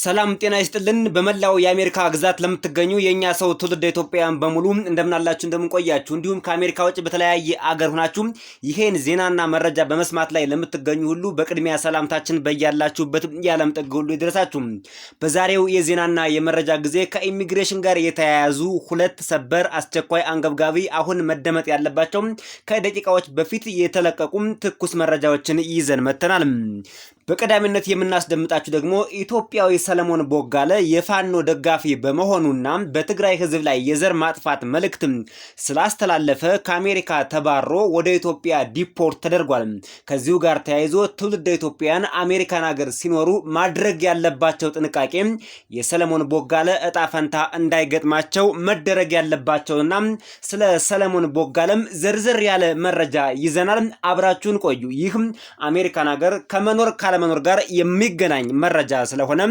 ሰላም ጤና ይስጥልን። በመላው የአሜሪካ ግዛት ለምትገኙ የኛ ሰው ትውልደ ኢትዮጵያውያን በሙሉ እንደምናላችሁ እንደምንቆያችሁ፣ እንዲሁም ከአሜሪካ ውጭ በተለያየ አገር ሆናችሁ ይሄን ዜናና መረጃ በመስማት ላይ ለምትገኙ ሁሉ በቅድሚያ ሰላምታችን በያላችሁበት የዓለም ጥግ ሁሉ ይድረሳችሁ። በዛሬው የዜናና የመረጃ ጊዜ ከኢሚግሬሽን ጋር የተያያዙ ሁለት ሰበር አስቸኳይ አንገብጋቢ አሁን መደመጥ ያለባቸው ከደቂቃዎች በፊት የተለቀቁ ትኩስ መረጃዎችን ይዘን መተናል። በቀዳሚነት የምናስደምጣችሁ ደግሞ ኢትዮጵያዊ ሰለሞን ቦጋለ የፋኖ ደጋፊ በመሆኑና በትግራይ ሕዝብ ላይ የዘር ማጥፋት መልእክት ስላስተላለፈ ከአሜሪካ ተባሮ ወደ ኢትዮጵያ ዲፖርት ተደርጓል። ከዚሁ ጋር ተያይዞ ትውልደ ኢትዮጵያውያን አሜሪካን ሀገር ሲኖሩ ማድረግ ያለባቸው ጥንቃቄ፣ የሰለሞን ቦጋለ እጣ ፈንታ እንዳይገጥማቸው መደረግ ያለባቸውና ስለ ሰለሞን ቦጋለም ዝርዝር ያለ መረጃ ይዘናል። አብራችሁን ቆዩ። ይህ አሜሪካን ሀገር ከመኖር ካለመኖር ጋር የሚገናኝ መረጃ ስለሆነ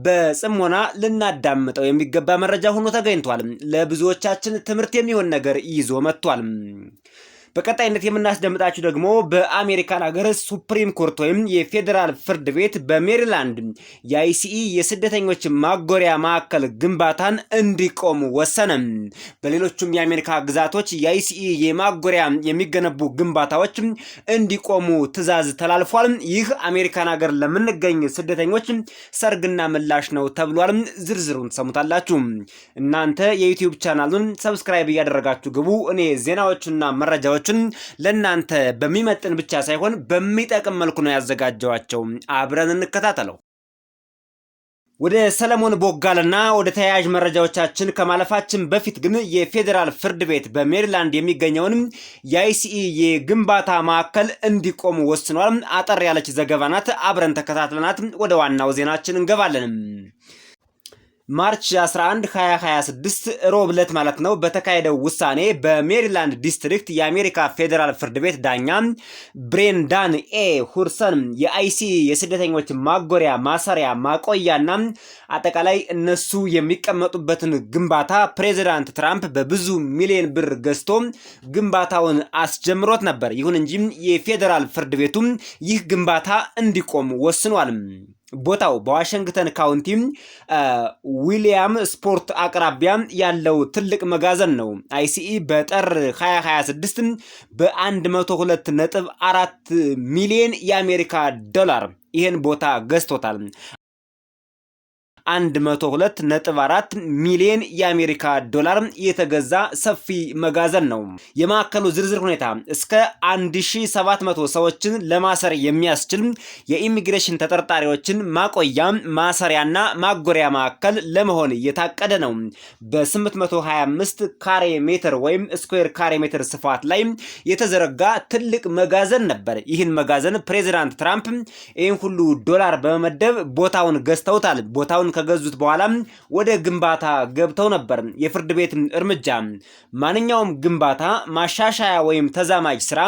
በጽሞና ልናዳምጠው የሚገባ መረጃ ሆኖ ተገኝቷል። ለብዙዎቻችን ትምህርት የሚሆን ነገር ይዞ መጥቷል። በቀጣይነት የምናስደምጣችሁ ደግሞ በአሜሪካን ሀገር ሱፕሪም ኮርት ወይም የፌዴራል ፍርድ ቤት በሜሪላንድ የአይሲኢ የስደተኞች ማጎሪያ ማዕከል ግንባታን እንዲቆም ወሰነ። በሌሎችም የአሜሪካ ግዛቶች የአይሲኢ የማጎሪያ የሚገነቡ ግንባታዎች እንዲቆሙ ትዕዛዝ ተላልፏል። ይህ አሜሪካን ሀገር ለምንገኝ ስደተኞች ሰርግና ምላሽ ነው ተብሏል። ዝርዝሩን ትሰሙታላችሁ። እናንተ የዩቲዩብ ቻናሉን ሰብስክራይብ እያደረጋችሁ ግቡ። እኔ ዜናዎችና መረጃዎች ለናንተ በሚመጥን ብቻ ሳይሆን በሚጠቅም መልኩ ነው ያዘጋጀዋቸው። አብረን እንከታተለው። ወደ ሰለሞን ቦጋለና ወደ ተያያዥ መረጃዎቻችን ከማለፋችን በፊት ግን የፌዴራል ፍርድ ቤት በሜሪላንድ የሚገኘውን የአይሲኢ የግንባታ ማዕከል እንዲቆም ወስኗል። አጠር ያለች ዘገባ ናት። አብረን ተከታትለናት ወደ ዋናው ዜናችን እንገባለን። ማርች 11 2026 ሮብ ዕለት ማለት ነው በተካሄደው ውሳኔ በሜሪላንድ ዲስትሪክት የአሜሪካ ፌዴራል ፍርድ ቤት ዳኛ ብሬንዳን ኤ ሁርሰን የአይሲኢ የስደተኞች ማጎሪያ ማሰሪያ ማቆያና አጠቃላይ እነሱ የሚቀመጡበትን ግንባታ ፕሬዚዳንት ትራምፕ በብዙ ሚሊዮን ብር ገዝቶ ግንባታውን አስጀምሮት ነበር። ይሁን እንጂ የፌዴራል ፍርድ ቤቱ ይህ ግንባታ እንዲቆም ወስኗል። ቦታው በዋሽንግተን ካውንቲ ዊሊያም ስፖርት አቅራቢያ ያለው ትልቅ መጋዘን ነው። አይሲኢ በጥር 2026 በ102.4 ሚሊዮን የአሜሪካ ዶላር ይህን ቦታ ገዝቶታል። 102.4 ሚሊዮን የአሜሪካ ዶላር የተገዛ ሰፊ መጋዘን ነው። የማዕከሉ ዝርዝር ሁኔታ እስከ 1700 ሰዎችን ለማሰር የሚያስችል የኢሚግሬሽን ተጠርጣሪዎችን ማቆያ ማሰሪያና ማጎሪያ ማዕከል ለመሆን የታቀደ ነው። በ825 ካሬ ሜትር ወይም ስኩዌር ካሬ ሜትር ስፋት ላይ የተዘረጋ ትልቅ መጋዘን ነበር። ይህን መጋዘን ፕሬዚዳንት ትራምፕ ይህን ሁሉ ዶላር በመመደብ ቦታውን ገዝተውታል። ቦታውን ከገዙት በኋላ ወደ ግንባታ ገብተው ነበር። የፍርድ ቤት እርምጃ ማንኛውም ግንባታ ማሻሻያ ወይም ተዛማጅ ስራ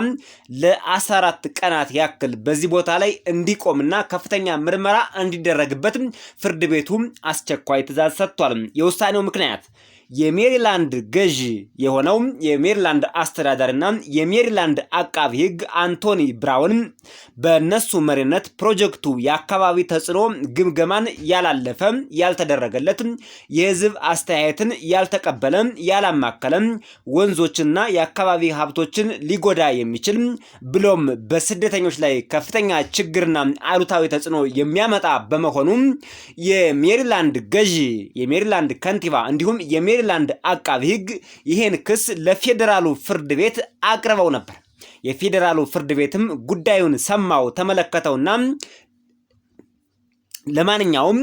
ለ14 ቀናት ያክል በዚህ ቦታ ላይ እንዲቆምና ከፍተኛ ምርመራ እንዲደረግበት ፍርድ ቤቱ አስቸኳይ ትዕዛዝ ሰጥቷል። የውሳኔው ምክንያት የሜሪላንድ ገዢ የሆነው የሜሪላንድ አስተዳዳሪና የሜሪላንድ አቃቢ ሕግ አንቶኒ ብራውን በነሱ መሪነት ፕሮጀክቱ የአካባቢ ተጽዕኖ ግምገማን ያላለፈ ያልተደረገለት፣ የህዝብ አስተያየትን ያልተቀበለ ያላማከለ፣ ወንዞችና የአካባቢ ሀብቶችን ሊጎዳ የሚችል ብሎም በስደተኞች ላይ ከፍተኛ ችግርና አሉታዊ ተጽዕኖ የሚያመጣ በመሆኑ የሜሪላንድ ገዢ፣ የሜሪላንድ ከንቲባ እንዲሁም የሜሪላንድ አቃቢ ሕግ ይሄን ክስ ለፌዴራሉ ፍርድ ቤት አቅርበው ነበር። የፌዴራሉ ፍርድ ቤትም ጉዳዩን ሰማው፣ ተመለከተውና ለማንኛውም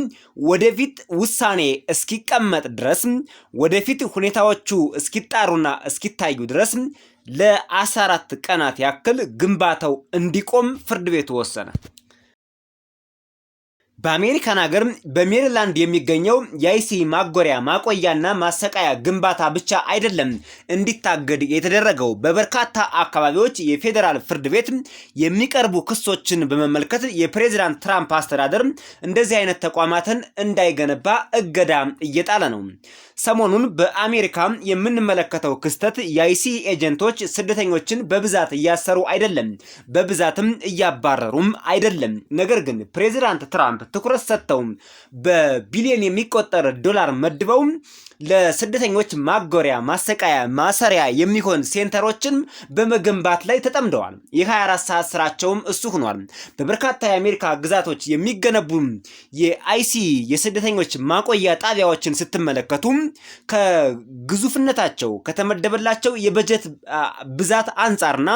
ወደፊት ውሳኔ እስኪቀመጥ ድረስ ወደፊት ሁኔታዎቹ እስኪጣሩና እስኪታዩ ድረስ ለ14 ቀናት ያክል ግንባታው እንዲቆም ፍርድ ቤቱ ወሰነ። በአሜሪካን ሀገር በሜሪላንድ የሚገኘው የአይሲኢ ማጎሪያ ማቆያና ማሰቃያ ግንባታ ብቻ አይደለም እንዲታገድ የተደረገው። በበርካታ አካባቢዎች የፌዴራል ፍርድ ቤት የሚቀርቡ ክሶችን በመመልከት የፕሬዚዳንት ትራምፕ አስተዳደር እንደዚህ አይነት ተቋማትን እንዳይገነባ እገዳ እየጣለ ነው። ሰሞኑን በአሜሪካ የምንመለከተው ክስተት የአይሲኢ ኤጀንቶች ስደተኞችን በብዛት እያሰሩ አይደለም፣ በብዛትም እያባረሩም አይደለም። ነገር ግን ፕሬዚዳንት ትራምፕ ትኩረት ሰጥተው በቢሊዮን የሚቆጠር ዶላር መድበው ለስደተኞች ማጎሪያ፣ ማሰቃያ፣ ማሰሪያ የሚሆን ሴንተሮችን በመገንባት ላይ ተጠምደዋል። የ24 ሰዓት ስራቸውም እሱ ሆኗል። በበርካታ የአሜሪካ ግዛቶች የሚገነቡ የአይሲ የስደተኞች ማቆያ ጣቢያዎችን ስትመለከቱ ከግዙፍነታቸው ከተመደበላቸው የበጀት ብዛት አንጻርና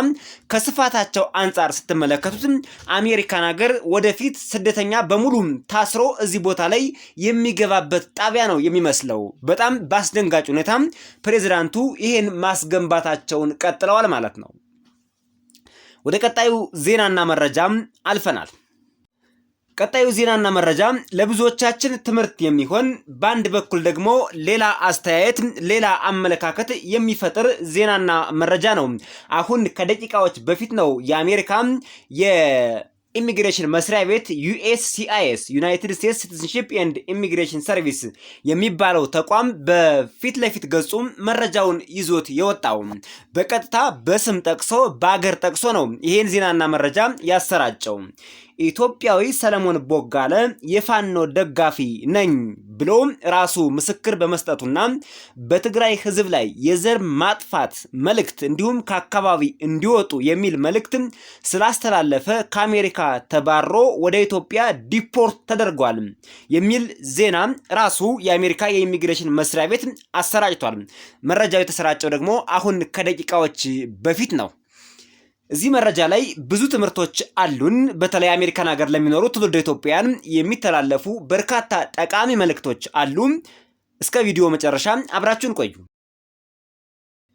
ከስፋታቸው አንጻር ስትመለከቱት አሜሪካን ሀገር ወደፊት ስደተኛ በሙሉ ታስሮ እዚህ ቦታ ላይ የሚገባበት ጣቢያ ነው የሚመስለው። በጣም በአስደንጋጭ ሁኔታ ፕሬዝዳንቱ ይሄን ማስገንባታቸውን ቀጥለዋል ማለት ነው። ወደ ቀጣዩ ዜናና መረጃም አልፈናል። ቀጣዩ ዜናና መረጃ ለብዙዎቻችን ትምህርት የሚሆን በአንድ በኩል ደግሞ ሌላ አስተያየት፣ ሌላ አመለካከት የሚፈጥር ዜናና መረጃ ነው። አሁን ከደቂቃዎች በፊት ነው የአሜሪካ ኢሚግሬሽን መስሪያ ቤት USCIS ዩናይትድ ስቴትስ ሲቲዝንሺፕ ኤንድ ኢሚግሬሽን ሰርቪስ የሚባለው ተቋም በፊት ለፊት ገጹ መረጃውን ይዞት የወጣው በቀጥታ በስም ጠቅሶ በአገር ጠቅሶ ነው ይሄን ዜናና መረጃ ያሰራጨው። ኢትዮጵያዊ ሰለሞን ቦጋለ የፋኖ ደጋፊ ነኝ ብሎ ራሱ ምስክር በመስጠቱና በትግራይ ሕዝብ ላይ የዘር ማጥፋት መልእክት እንዲሁም ከአካባቢ እንዲወጡ የሚል መልእክት ስላስተላለፈ ከአሜሪካ ተባሮ ወደ ኢትዮጵያ ዲፖርት ተደርጓል የሚል ዜና ራሱ የአሜሪካ የኢሚግሬሽን መስሪያ ቤት አሰራጭቷል። መረጃው የተሰራጨው ደግሞ አሁን ከደቂቃዎች በፊት ነው። እዚህ መረጃ ላይ ብዙ ትምህርቶች አሉን። በተለይ አሜሪካን ሀገር ለሚኖሩ ትውልደ ኢትዮጵያውያን የሚተላለፉ በርካታ ጠቃሚ መልእክቶች አሉ። እስከ ቪዲዮ መጨረሻ አብራችሁን ቆዩ።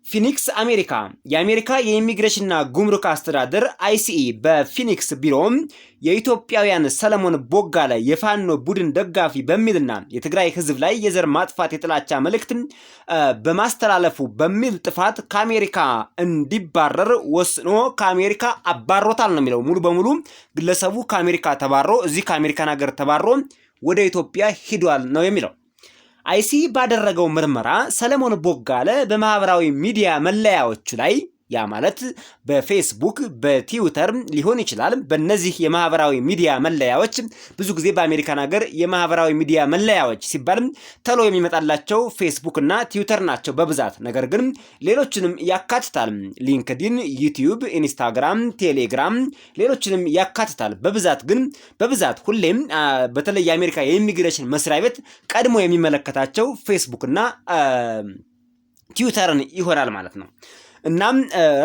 ፊኒክስ አሜሪካ የአሜሪካ የኢሚግሬሽንና ጉምሩክ አስተዳደር ICE በፊኒክስ ቢሮም የኢትዮጵያውያን ሰለሞን ቦጋለ የፋኖ ቡድን ደጋፊ በሚልና የትግራይ ሕዝብ ላይ የዘር ማጥፋት የጥላቻ መልእክት በማስተላለፉ በሚል ጥፋት ከአሜሪካ እንዲባረር ወስኖ ከአሜሪካ አባሮታል ነው የሚለው። ሙሉ በሙሉ ግለሰቡ ከአሜሪካ ተባሮ እዚህ ከአሜሪካን ሀገር ተባሮ ወደ ኢትዮጵያ ሂዷል ነው የሚለው። ICE ባደረገው ምርመራ ሰለሞን ቦጋለ በማህበራዊ ሚዲያ መለያዎቹ ላይ ያ ማለት በፌስቡክ በትዊተር ሊሆን ይችላል። በእነዚህ የማህበራዊ ሚዲያ መለያዎች ብዙ ጊዜ በአሜሪካን ሀገር የማህበራዊ ሚዲያ መለያዎች ሲባል ተሎ የሚመጣላቸው ፌስቡክ እና ትዊተር ናቸው በብዛት። ነገር ግን ሌሎችንም ያካትታል። ሊንክዲን፣ ዩቲዩብ፣ ኢንስታግራም፣ ቴሌግራም ሌሎችንም ያካትታል። በብዛት ሁሌም በተለይ የአሜሪካ የኢሚግሬሽን መስሪያ ቤት ቀድሞ የሚመለከታቸው ፌስቡክ እና ትዊተርን ይሆናል ማለት ነው። እናም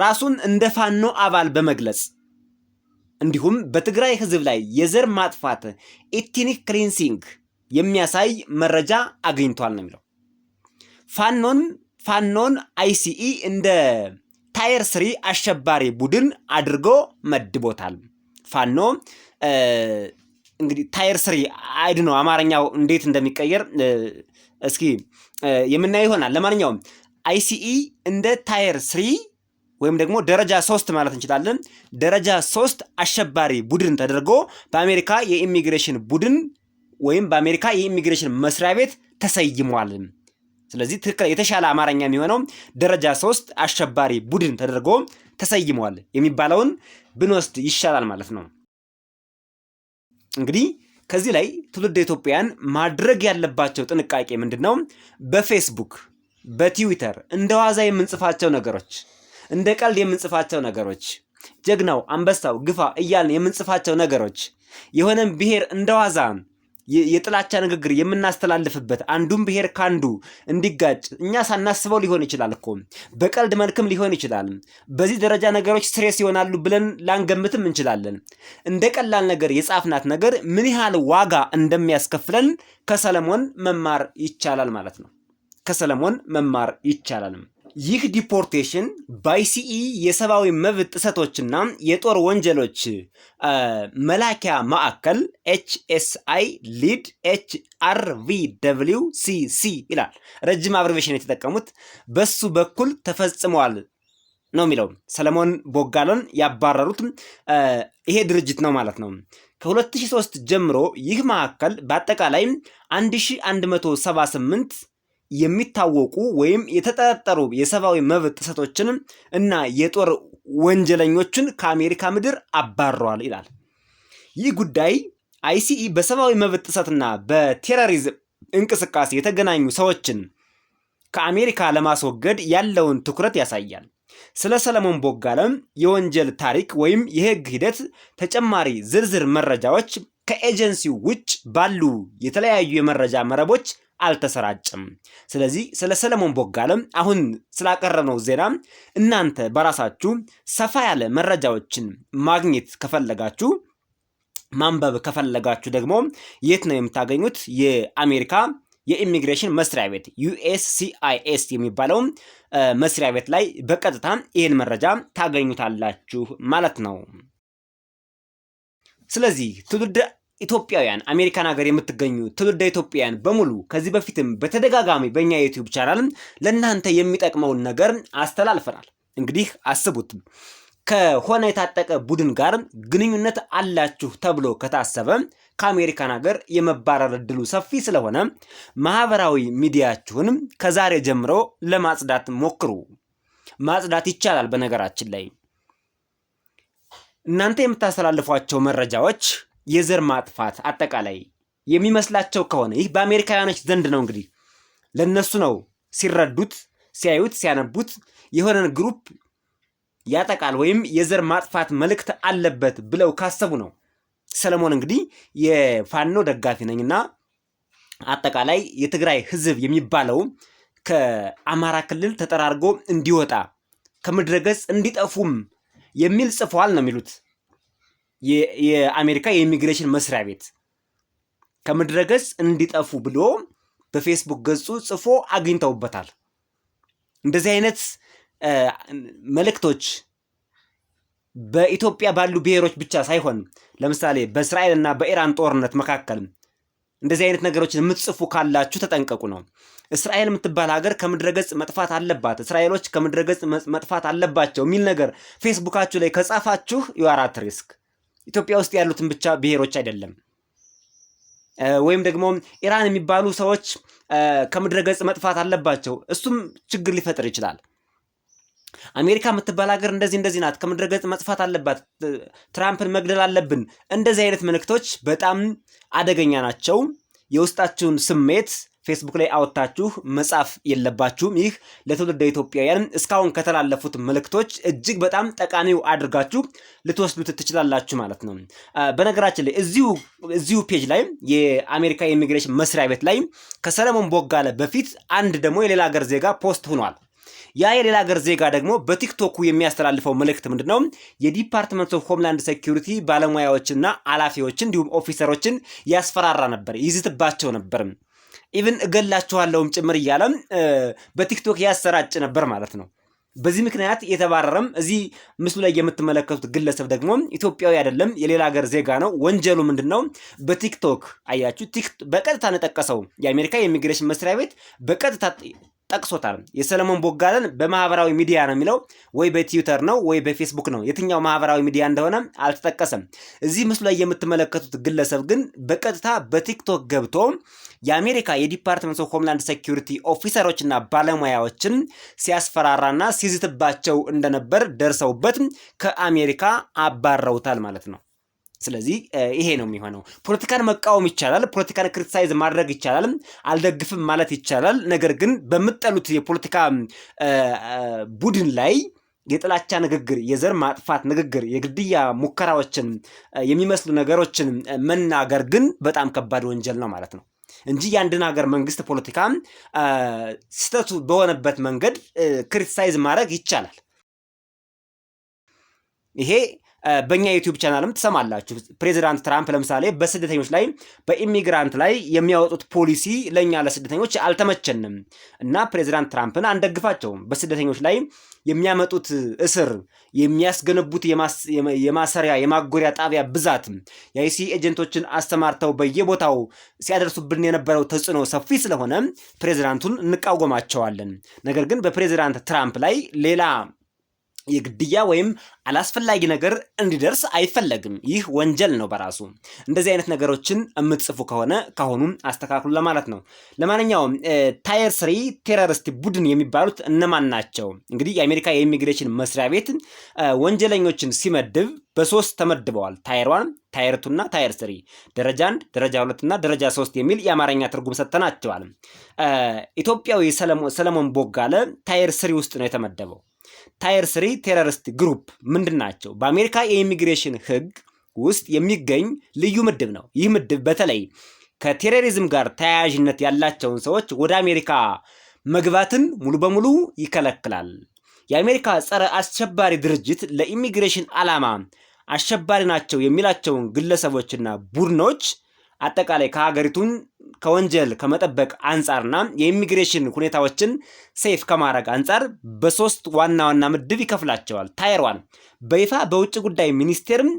ራሱን እንደ ፋኖ አባል በመግለጽ እንዲሁም በትግራይ ሕዝብ ላይ የዘር ማጥፋት ኢትኒክ ክሊንሲንግ የሚያሳይ መረጃ አግኝቷል ነው የሚለው። ፋኖን ICE እንደ ታየር 3 አሸባሪ ቡድን አድርጎ መድቦታል። ፋኖ እንግዲህ ታየር 3 አይድ ነው አማርኛው እንዴት እንደሚቀየር እስኪ የምናየው ይሆናል። ለማንኛውም ICE እንደ ታየር 3 ወይም ደግሞ ደረጃ 3 ማለት እንችላለን። ደረጃ 3 አሸባሪ ቡድን ተደርጎ በአሜሪካ የኢሚግሬሽን ቡድን ወይም በአሜሪካ የኢሚግሬሽን መስሪያ ቤት ተሰይሟል። ስለዚህ ትክክል የተሻለ አማርኛ የሚሆነው ደረጃ 3 አሸባሪ ቡድን ተደርጎ ተሰይሟል የሚባለውን ብንወስድ ይሻላል ማለት ነው። እንግዲህ ከዚህ ላይ ትውልደ ኢትዮጵያውያን ማድረግ ያለባቸው ጥንቃቄ ምንድነው? በፌስቡክ በትዊተር እንደ ዋዛ የምንጽፋቸው ነገሮች፣ እንደ ቀልድ የምንጽፋቸው ነገሮች፣ ጀግናው አንበሳው ግፋ እያልን የምንጽፋቸው ነገሮች፣ የሆነን ብሔር እንደ ዋዛ የጥላቻ ንግግር የምናስተላልፍበት አንዱን ብሔር ካንዱ እንዲጋጭ እኛ ሳናስበው ሊሆን ይችላል እኮ በቀልድ መልክም ሊሆን ይችላል። በዚህ ደረጃ ነገሮች ስትሬስ ይሆናሉ ብለን ላንገምትም እንችላለን። እንደ ቀላል ነገር የጻፍናት ነገር ምን ያህል ዋጋ እንደሚያስከፍለን ከሰለሞን መማር ይቻላል ማለት ነው። ከሰለሞን መማር ይቻላል። ይህ ዲፖርቴሽን በICE የሰብአዊ መብት ጥሰቶችና የጦር ወንጀሎች መላኪያ ማዕከል HSI ሊድ HRVWCC ይላል። ረጅም አብሪቬሽን የተጠቀሙት በሱ በኩል ተፈጽመዋል ነው የሚለው። ሰለሞን ቦጋለን ያባረሩት ይሄ ድርጅት ነው ማለት ነው። ከ2003 ጀምሮ ይህ ማዕከል በአጠቃላይ 1178 የሚታወቁ ወይም የተጠረጠሩ የሰብአዊ መብት ጥሰቶችን እና የጦር ወንጀለኞችን ከአሜሪካ ምድር አባረዋል ይላል። ይህ ጉዳይ አይሲኢ በሰብአዊ መብት ጥሰትና በቴሮሪዝም እንቅስቃሴ የተገናኙ ሰዎችን ከአሜሪካ ለማስወገድ ያለውን ትኩረት ያሳያል። ስለ ሰለሞን ቦጋለም የወንጀል ታሪክ ወይም የህግ ሂደት ተጨማሪ ዝርዝር መረጃዎች ከኤጀንሲው ውጭ ባሉ የተለያዩ የመረጃ መረቦች አልተሰራጨም። ስለዚህ ስለ ሰለሞን ቦጋለም አሁን ስላቀረብነው ዜና እናንተ በራሳችሁ ሰፋ ያለ መረጃዎችን ማግኘት ከፈለጋችሁ ማንበብ ከፈለጋችሁ ደግሞ የት ነው የምታገኙት? የአሜሪካ የኢሚግሬሽን መስሪያ ቤት USCIS የሚባለው መስሪያ ቤት ላይ በቀጥታ ይህን መረጃ ታገኙታላችሁ ማለት ነው። ስለዚህ ትውልደ ኢትዮጵያውያን አሜሪካን ሀገር የምትገኙ ትውልደ ኢትዮጵያውያን በሙሉ ከዚህ በፊትም በተደጋጋሚ በእኛ የዩቲዩብ ቻናል ለእናንተ የሚጠቅመውን ነገር አስተላልፈናል። እንግዲህ አስቡት፣ ከሆነ የታጠቀ ቡድን ጋር ግንኙነት አላችሁ ተብሎ ከታሰበ ከአሜሪካን ሀገር የመባረር እድሉ ሰፊ ስለሆነ ማህበራዊ ሚዲያችሁን ከዛሬ ጀምሮ ለማጽዳት ሞክሩ። ማጽዳት ይቻላል። በነገራችን ላይ እናንተ የምታስተላልፏቸው መረጃዎች የዘር ማጥፋት አጠቃላይ የሚመስላቸው ከሆነ ይህ በአሜሪካውያኖች ዘንድ ነው። እንግዲህ ለነሱ ነው ሲረዱት፣ ሲያዩት፣ ሲያነቡት የሆነን ግሩፕ ያጠቃል ወይም የዘር ማጥፋት መልእክት አለበት ብለው ካሰቡ ነው። ሰለሞን እንግዲህ የፋኖ ደጋፊ ነኝና አጠቃላይ የትግራይ ህዝብ የሚባለው ከአማራ ክልል ተጠራርጎ እንዲወጣ ከምድረገጽ እንዲጠፉም የሚል ጽፏል ነው የሚሉት የአሜሪካ የኢሚግሬሽን መስሪያ ቤት። ከምድረገጽ እንዲጠፉ ብሎ በፌስቡክ ገጹ ጽፎ አግኝተውበታል። እንደዚህ አይነት መልእክቶች በኢትዮጵያ ባሉ ብሔሮች ብቻ ሳይሆን ለምሳሌ በእስራኤልና በኢራን ጦርነት መካከል እንደዚህ አይነት ነገሮችን የምትጽፉ ካላችሁ ተጠንቀቁ ነው። እስራኤል የምትባል ሀገር ከምድረገጽ መጥፋት አለባት፣ እስራኤሎች ከምድረገጽ መጥፋት አለባቸው የሚል ነገር ፌስቡካችሁ ላይ ከጻፋችሁ you are at risk። ኢትዮጵያ ውስጥ ያሉትን ብቻ ብሔሮች አይደለም። ወይም ደግሞ ኢራን የሚባሉ ሰዎች ከምድረገጽ መጥፋት አለባቸው፣ እሱም ችግር ሊፈጥር ይችላል። አሜሪካ የምትባል ሀገር እንደዚህ ናት፣ ከምድረገጽ መጥፋት አለባት፣ ትራምፕን መግደል አለብን፣ እንደዚህ አይነት መልእክቶች በጣም አደገኛ ናቸው። የውስጣችሁን ስሜት ፌስቡክ ላይ አወጣችሁ መጻፍ የለባችሁም። ይህ ለትውልደ ኢትዮጵያውያን እስካሁን ከተላለፉት መልእክቶች እጅግ በጣም ጠቃሚው አድርጋችሁ ልትወስዱት ትችላላችሁ ማለት ነው። በነገራችን ላይ እዚሁ ፔጅ ላይ የአሜሪካ የኢሚግሬሽን መስሪያ ቤት ላይ ከሰለሞን ቦጋለ በፊት አንድ ደግሞ የሌላ ሀገር ዜጋ ፖስት ሆኗል። ያ የሌላ ሀገር ዜጋ ደግሞ በቲክቶኩ የሚያስተላልፈው መልእክት ምንድነው? የዲፓርትመንት ኦፍ ሆምላንድ ሴኩሪቲ ባለሙያዎችና ኃላፊዎችን እንዲሁም ኦፊሰሮችን ያስፈራራ ነበር፣ ይዝትባቸው ነበር፣ ኢቭን እገላችኋለሁም ጭምር እያለም በቲክቶክ ያሰራጭ ነበር ማለት ነው። በዚህ ምክንያት የተባረረም እዚህ ምስሉ ላይ የምትመለከቱት ግለሰብ ደግሞ ኢትዮጵያዊ አይደለም፣ የሌላ ሀገር ዜጋ ነው። ወንጀሉ ምንድነው? በቲክቶክ አያችሁ፣ በቀጥታ ነጠቀሰው። የአሜሪካ የኢሚግሬሽን መስሪያ ቤት በቀጥታ ጠቅሶታል። የሰለሞን ቦጋለን በማህበራዊ ሚዲያ ነው የሚለው፣ ወይ በትዊተር ነው ወይ በፌስቡክ ነው። የትኛው ማህበራዊ ሚዲያ እንደሆነ አልተጠቀሰም። እዚህ ምስሉ ላይ የምትመለከቱት ግለሰብ ግን በቀጥታ በቲክቶክ ገብቶ የአሜሪካ የዲፓርትመንት ኦፍ ሆምላንድ ሴኩሪቲ ኦፊሰሮችና ባለሙያዎችን ሲያስፈራራና ሲዝትባቸው እንደነበር ደርሰውበት ከአሜሪካ አባረውታል ማለት ነው። ስለዚህ ይሄ ነው የሚሆነው። ፖለቲካን መቃወም ይቻላል፣ ፖለቲካን ክሪቲሳይዝ ማድረግ ይቻላል፣ አልደግፍም ማለት ይቻላል። ነገር ግን በምትጠሉት የፖለቲካ ቡድን ላይ የጥላቻ ንግግር፣ የዘር ማጥፋት ንግግር፣ የግድያ ሙከራዎችን የሚመስሉ ነገሮችን መናገር ግን በጣም ከባድ ወንጀል ነው ማለት ነው እንጂ የአንድን ሀገር መንግስት ፖለቲካ ስህተቱ በሆነበት መንገድ ክሪቲሳይዝ ማድረግ ይቻላል። ይሄ በእኛ ዩቲዩብ ቻናልም ትሰማላችሁ። ፕሬዚዳንት ትራምፕ ለምሳሌ በስደተኞች ላይ በኢሚግራንት ላይ የሚያወጡት ፖሊሲ ለእኛ ለስደተኞች አልተመቸንም እና ፕሬዚዳንት ትራምፕን አንደግፋቸውም። በስደተኞች ላይ የሚያመጡት እስር፣ የሚያስገነቡት የማሰሪያ የማጎሪያ ጣቢያ ብዛት፣ የአይሲ ኤጀንቶችን አስተማርተው በየቦታው ሲያደርሱብን የነበረው ተጽዕኖ ሰፊ ስለሆነ ፕሬዚዳንቱን እንቃወማቸዋለን። ነገር ግን በፕሬዚዳንት ትራምፕ ላይ ሌላ የግድያ ወይም አላስፈላጊ ነገር እንዲደርስ አይፈለግም። ይህ ወንጀል ነው በራሱ። እንደዚህ አይነት ነገሮችን የምትጽፉ ከሆነ ካሁኑም አስተካክሉ ለማለት ነው። ለማንኛውም ታየር 3 ቴሮሪስት ቡድን የሚባሉት እነማን ናቸው? እንግዲህ የአሜሪካ የኢሚግሬሽን መስሪያ ቤት ወንጀለኞችን ሲመድብ በ3 ተመድበዋል። ታየር 1፣ ታየር 2 እና ታየር 3፣ ደረጃ 1፣ ደረጃ 2 እና ደረጃ 3 የሚል የአማርኛ ትርጉም ሰጥተናቸዋል። ኢትዮጵያዊ ሰለሞን ቦጋለ ታየር 3 ውስጥ ነው የተመደበው። ታየር 3 ቴሮሪስት ግሩፕ ምንድን ናቸው? በአሜሪካ የኢሚግሬሽን ሕግ ውስጥ የሚገኝ ልዩ ምድብ ነው። ይህ ምድብ በተለይ ከቴሮሪዝም ጋር ተያያዥነት ያላቸውን ሰዎች ወደ አሜሪካ መግባትን ሙሉ በሙሉ ይከለክላል። የአሜሪካ ጸረ አሸባሪ ድርጅት ለኢሚግሬሽን ዓላማ አሸባሪ ናቸው የሚላቸውን ግለሰቦችና ቡድኖች አጠቃላይ ከሀገሪቱን ከወንጀል ከመጠበቅ አንጻርና የኢሚግሬሽን ሁኔታዎችን ሴፍ ከማድረግ አንጻር በ3 ዋና ዋና ምድብ ይከፍላቸዋል። ታየር 1 በይፋ በውጭ ጉዳይ ሚኒስቴርም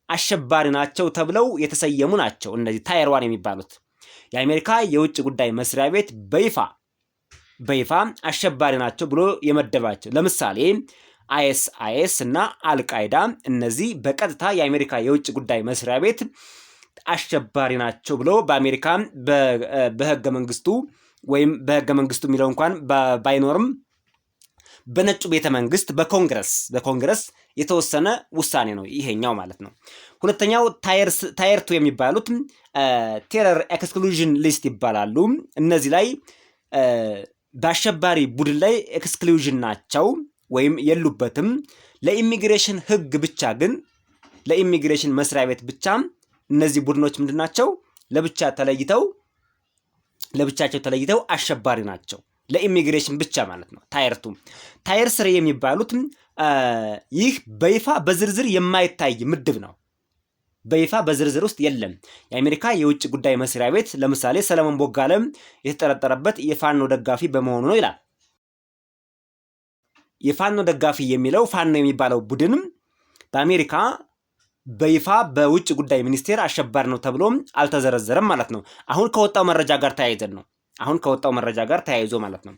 አሸባሪ ናቸው ተብለው የተሰየሙ ናቸው። እነዚህ ታየር 1 የሚባሉት የአሜሪካ የውጭ ጉዳይ መስሪያ ቤት በይፋ አሸባሪ ናቸው ብሎ የመደባቸው ለምሳሌ አይኤስ እና አልቃይዳ፣ እነዚህ በቀጥታ የአሜሪካ የውጭ ጉዳይ መስሪያ ቤት አሸባሪ ናቸው ብሎ በአሜሪካ በህገ መንግስቱ ወይም በህገ መንግስቱ የሚለው እንኳን ባይኖርም በነጩ ቤተ መንግስት በኮንግረስ የተወሰነ ውሳኔ ነው ይሄኛው ማለት ነው። ሁለተኛው ታየር 2 የሚባሉት ቴረር ኤክስክሉዥን ሊስት ይባላሉ። እነዚህ ላይ በአሸባሪ ቡድን ላይ ኤክስክሉዥን ናቸው ወይም የሉበትም። ለኢሚግሬሽን ህግ ብቻ ግን ለኢሚግሬሽን መስሪያ ቤት ብቻ እነዚህ ቡድኖች ምንድናቸው? ለብቻቸው ተለይተው አሸባሪ ናቸው። ለኢሚግሬሽን ብቻ ማለት ነው። ታየር 3 የሚባሉት ይህ በይፋ በዝርዝር የማይታይ ምድብ ነው። በይፋ በዝርዝር ውስጥ የለም። የአሜሪካ የውጭ ጉዳይ መስሪያ ቤት ለምሳሌ ሰለሞን ቦጋለም የተጠረጠረበት የፋኖ ደጋፊ በመሆኑ ነው ይላል። የፋኖ ደጋፊ የሚለው ፋኖ የሚባለው ቡድንም በአሜሪካ በይፋ በውጭ ጉዳይ ሚኒስቴር አሸባሪ ነው ተብሎ አልተዘረዘረም ማለት ነው። አሁን ከወጣው መረጃ ጋር ተያይዞ ማለት ነው።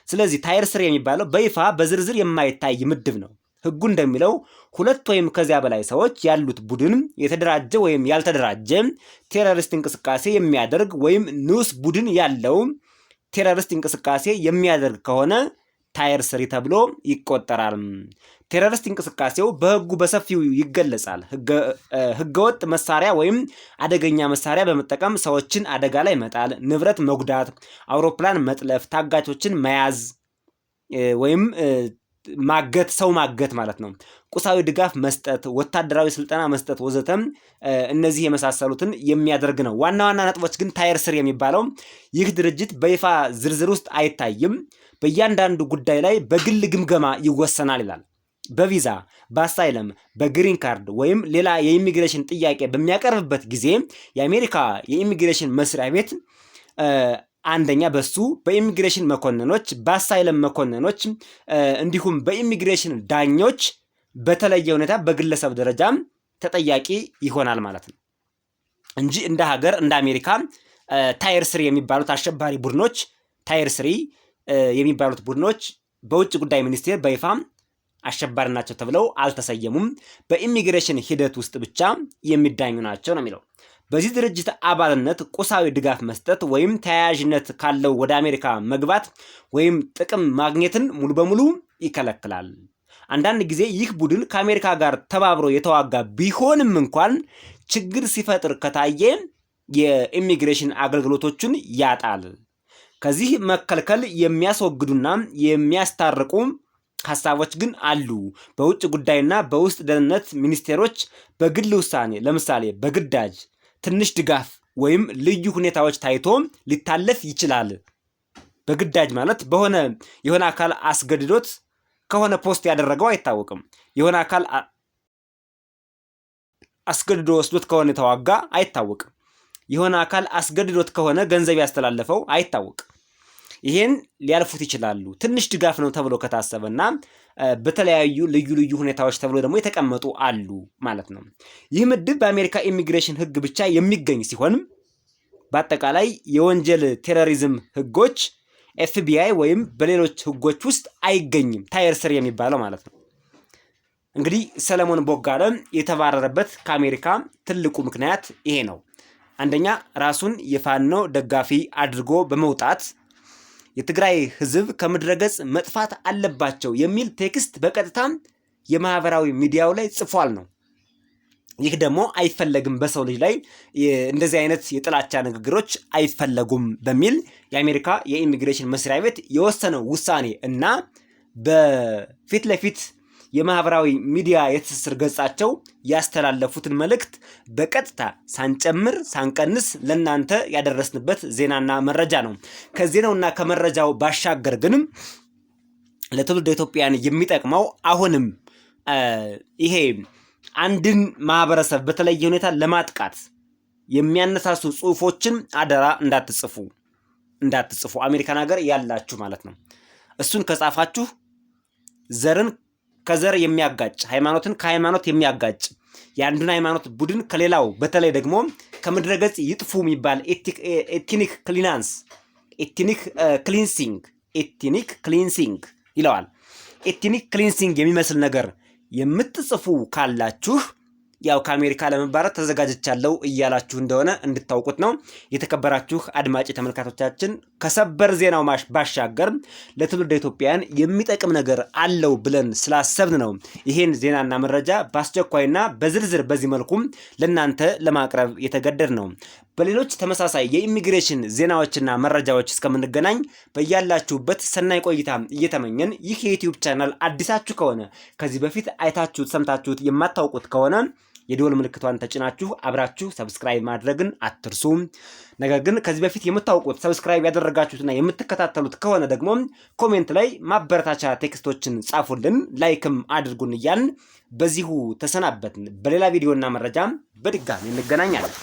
ስለዚህ ታየር 3 የሚባለው በይፋ በዝርዝር የማይታይ ምድብ ነው። ህጉ እንደሚለው 2 ወይም ከዚያ በላይ ሰዎች ያሉት ቡድን የተደራጀ ወይም ያልተደራጀ ቴሮሪስት እንቅስቃሴ የሚያደርግ ወይም ንዑስ ቡድን ያለው ቴሮሪስት እንቅስቃሴ የሚያደርግ ከሆነ ታየር 3 ተብሎ ይቆጠራል። ቴሮሪስት እንቅስቃሴው በህጉ በሰፊው ይገለጻል። ህገወጥ መሳሪያ ወይም አደገኛ መሳሪያ በመጠቀም ሰዎችን አደጋ ላይ መጣል፣ ንብረት መጉዳት፣ አውሮፕላን መጥለፍ፣ ታጋቾችን መያዝ ወይም ማገት፣ ሰው ማገት ማለት ነው፣ ቁሳዊ ድጋፍ መስጠት፣ ወታደራዊ ስልጠና መስጠት ወዘተም እነዚህ የመሳሰሉትን የሚያደርግ ነው። ዋና ዋና ነጥቦች ግን ታየር 3 የሚባለው ይህ ድርጅት በይፋ ዝርዝር ውስጥ አይታይም፣ በእያንዳንዱ ጉዳይ ላይ በግል ግምገማ ይወሰናል ይላል። በቪዛ፣ በአሳይለም፣ በግሪን ካርድ ወይም ሌላ የኢሚግሬሽን ጥያቄ በሚያቀርብበት ጊዜ የአሜሪካ የኢሚግሬሽን መስሪያ ቤት አንደኛ በሱ በኢሚግሬሽን መኮንኖች፣ በአሳይለም መኮንኖች እንዲሁም በኢሚግሬሽን ዳኞች በተለየ ሁኔታ በግለሰብ ደረጃም ተጠያቂ ይሆናል ማለት ነው እንጂ እንደ ሀገር እንደ አሜሪካ ታየር 3 የሚባሉት አሸባሪ ቡድኖች ታየር 3 የሚባሉት ቡድኖች በውጭ ጉዳይ ሚኒስቴር በይፋ አሸባሪ ናቸው ተብለው አልተሰየሙም። በኢሚግሬሽን ሂደት ውስጥ ብቻ የሚዳኙ ናቸው ነው የሚለው። በዚህ ድርጅት አባልነት ቁሳዊ ድጋፍ መስጠት ወይም ተያያዥነት ካለው ወደ አሜሪካ መግባት ወይም ጥቅም ማግኘትን ሙሉ በሙሉ ይከለክላል። አንዳንድ ጊዜ ይህ ቡድን ከአሜሪካ ጋር ተባብሮ የተዋጋ ቢሆንም እንኳን ችግር ሲፈጥር ከታየ የኢሚግሬሽን አገልግሎቶችን ያጣል። ከዚህ መከልከል የሚያስወግዱና የሚያስታርቁ ሀሳቦች ግን አሉ። በውጭ ጉዳይና በውስጥ ደህንነት ሚኒስቴሮች በግል ውሳኔ ለምሳሌ በግዳጅ ትንሽ ድጋፍ ወይም ልዩ ሁኔታዎች ታይቶ ሊታለፍ ይችላል። በግዳጅ ማለት የሆነ አካል አስገድዶት ከሆነ ፖስት ያደረገው አይታወቅም። የሆነ አካል አስገድዶ ወስዶት ከሆነ የተዋጋ አይታወቅም። የሆነ አካል አስገድዶት ከሆነ ገንዘብ ያስተላለፈው አይታወቅም። ይሄን ሊያልፉት ይችላሉ። ትንሽ ድጋፍ ነው ተብሎ ከታሰበና በተለያዩ ልዩ ሁኔታዎች ተብሎ ደግሞ የተቀመጡ አሉ ማለት ነው። ይህ ምድብ በአሜሪካ ኢሚግሬሽን ህግ ብቻ የሚገኝ ሲሆን በአጠቃላይ የወንጀል ቴሮሪዝም ህጎች FBI ወይም በሌሎች ህጎች ውስጥ አይገኝም። ታየር 3 የሚባለው ማለት ነው። እንግዲህ ሰለሞን ቦጋለ የተባረረበት ከአሜሪካ ትልቁ ምክንያት ይሄ ነው። አንደኛ ራሱን የፋኖ ደጋፊ አድርጎ በመውጣት የትግራይ ህዝብ ከምድረገጽ መጥፋት አለባቸው የሚል ቴክስት በቀጥታ የማህበራዊ ሚዲያው ላይ ጽፏል ነው። ይህ ደግሞ አይፈለግም፣ በሰው ልጅ ላይ እንደዚህ አይነት የጥላቻ ንግግሮች አይፈለጉም በሚል የአሜሪካ የኢሚግሬሽን መስሪያ ቤት የወሰነው ውሳኔ እና በፊት ለፊት የማህበራዊ ሚዲያ የትስስር ገጻቸው ያስተላለፉትን መልእክት በቀጥታ ሳንጨምር ሳንቀንስ ለናንተ ያደረስንበት ዜናና መረጃ ነው። ከዜናውና ከመረጃው ባሻገር ግንም ለትውልደ ኢትዮጵያን የሚጠቅመው አሁንም ይሄ አንድን ማህበረሰብ በተለየ ሁኔታ ለማጥቃት የሚያነሳሱ ጽሁፎችን አደራ እንዳትጽፉ አሜሪካን ሀገር ያላችሁ ማለት ነው። እሱን ከጻፋችሁ ዘርን ከዘር የሚያጋጭ ሃይማኖትን ከሃይማኖት የሚያጋጭ የአንዱን ሃይማኖት ቡድን ከሌላው በተለይ ደግሞ ከምድረገጽ ይጥፉ የሚባል ኤትኒክ ክሊንሲንግ ይለዋል። ኤትኒክ ክሊንሲንግ የሚመስል ነገር የምትጽፉ ካላችሁ ያው ከአሜሪካ ለመባረር ተዘጋጅቻለሁ እያላችሁ እንደሆነ እንድታውቁት ነው። የተከበራችሁ አድማጭ ተመልካቾቻችን ከሰበር ዜናው ባሻገር ለትውልደ ኢትዮጵያውያን የሚጠቅም ነገር አለው ብለን ስላሰብን ነው ይሄን ዜናና መረጃ በአስቸኳይና በዝርዝር በዚህ መልኩም ለናንተ ለማቅረብ የተገደድ ነው። በሌሎች ተመሳሳይ የኢሚግሬሽን ዜናዎችና መረጃዎች እስከምንገናኝ በያላችሁበት ሰናይ ቆይታ እየተመኘን ይህ የዩቲዩብ ቻናል አዲሳችሁ ከሆነ ከዚህ በፊት አይታችሁት ሰምታችሁት የማታውቁት ከሆነ የደወል ምልክቷን ተጭናችሁ አብራችሁ ሰብስክራይብ ማድረግን አትርሱ። ነገር ግን ከዚህ በፊት የምታውቁት ሰብስክራይብ ያደረጋችሁትና የምትከታተሉት ከሆነ ደግሞ ኮሜንት ላይ ማበረታቻ ቴክስቶችን ጻፉልን፣ ላይክም አድርጉን እያልን በዚሁ ተሰናበትን። በሌላ ቪዲዮና መረጃ በድጋሚ እንገናኛለን።